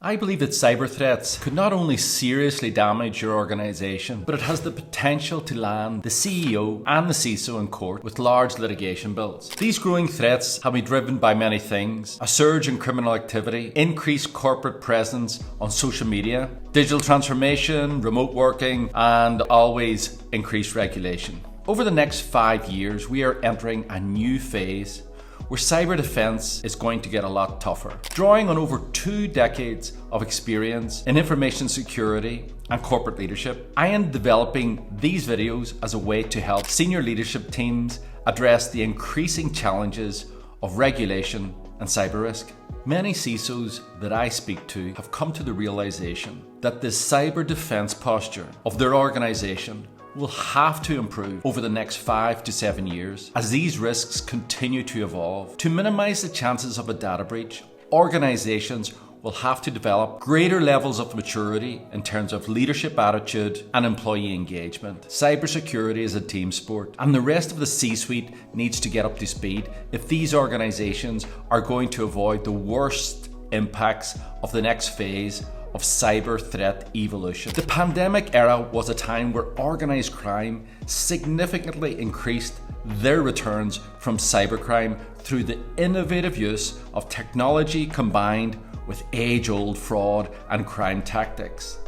I believe that cyber threats could not only seriously damage your organization, but it has the potential to land the CEO and the CISO in court with large litigation bills. These growing threats have been driven by many things: a surge in criminal activity, increased corporate presence on social media, digital transformation, remote working, and always increased regulation. Over the next 5 years, we are entering a new phase where cyber defense is going to get a lot tougher. Drawing on over 2 decades of experience in information security and corporate leadership, I am developing these videos as a way to help senior leadership teams address the increasing challenges of regulation and cyber risk. Many CISOs that I speak to have come to the realization that the cyber defense posture of their organization will have to improve over the next 5 to 7 years as these risks continue to evolve. To minimize the chances of a data breach, organizations will have to develop greater levels of maturity in terms of leadership attitude and employee engagement. Cybersecurity is a team sport, and the rest of the C-suite needs to get up to speed if these organizations are going to avoid the worst impacts of the next phase of cyber threat evolution. The pandemic era was a time where organized crime significantly increased their returns from cybercrime through the innovative use of technology combined with age-old fraud and crime tactics.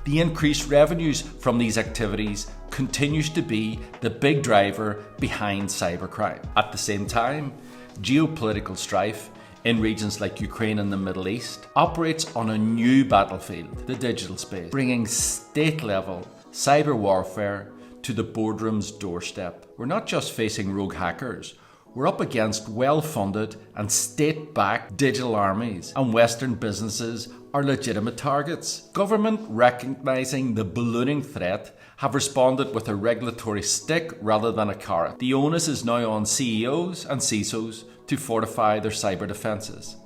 The increased revenues from these activities continues to be the big driver behind cybercrime. At the same time, geopolitical strife in regions like Ukraine and the Middle East operates on a new battlefield, the digital space, bringing state-level cyber warfare to the boardroom's doorstep. We're not just facing rogue hackers, we're up against well-funded and state-backed digital armies, and Western businesses are legitimate targets. Government, recognizing the ballooning threat, have responded with a regulatory stick rather than a carrot. The onus is now on CEOs and CISOs to fortify their cyber defenses,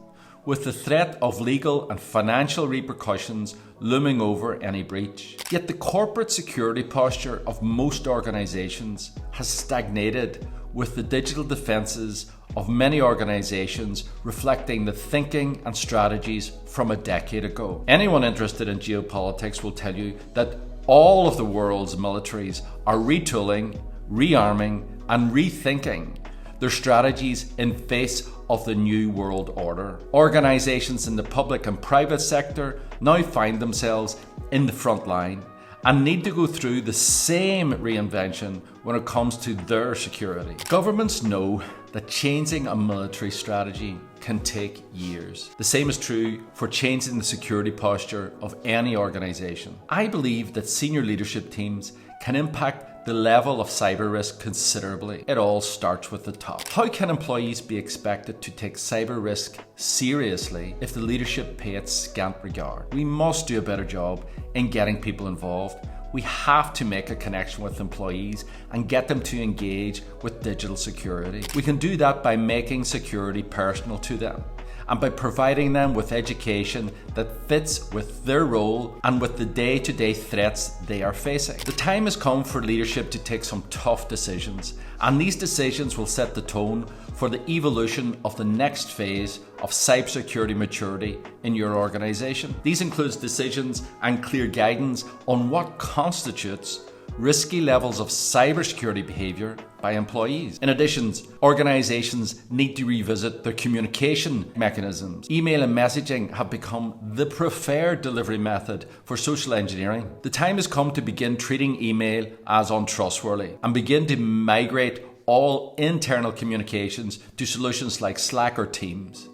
with the threat of legal and financial repercussions looming over any breach. Yet the corporate security posture of most organizations has stagnated, with the digital defenses of many organizations reflecting the thinking and strategies from a decade ago. Anyone interested in geopolitics will tell you that all of the world's militaries are retooling, rearming, and rethinking their strategies in face of the new world order. Organizations in the public and private sector now find themselves in the front line and need to go through the same reinvention when it comes to their security. Governments know that changing a military strategy can take years. The same is true for changing the security posture of any organization. I believe that senior leadership teams can impact the level of cyber risk considerably. It all starts with the top. How can employees be expected to take cyber risk seriously if the leadership pay it scant regard? We must do a better job in getting people involved. We have to make a connection with employees and get them to engage with digital security. We can do that by making security personal to them, and by providing them with education that fits with their role and with the day-to-day threats they are facing. The time has come for leadership to take some tough decisions, and these decisions will set the tone for the evolution of the next phase of cybersecurity maturity in your organization. These include decisions and clear guidance on what constitutes risky levels of cybersecurity behavior by employees. In addition, organizations need to revisit their communication mechanisms. Email and messaging have become the preferred delivery method for social engineering. The time has come to begin treating email as untrustworthy and begin to migrate all internal communications to solutions like Slack or Teams.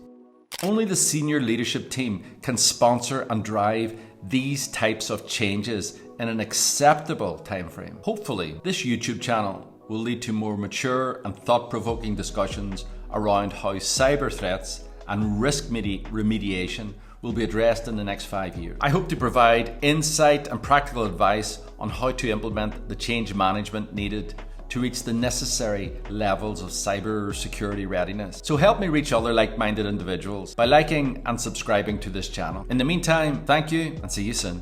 Only the senior leadership team can sponsor and drive these types of changes in an acceptable time frame. Hopefully, this YouTube channel will lead to more mature and thought-provoking discussions around how cyber threats and risk remediation will be addressed in the next 5 years. I hope to provide insight and practical advice on how to implement the change management needed to reach the necessary levels of cyber security readiness. So help me reach other like-minded individuals by liking and subscribing to this channel. In the meantime, thank you and see you soon.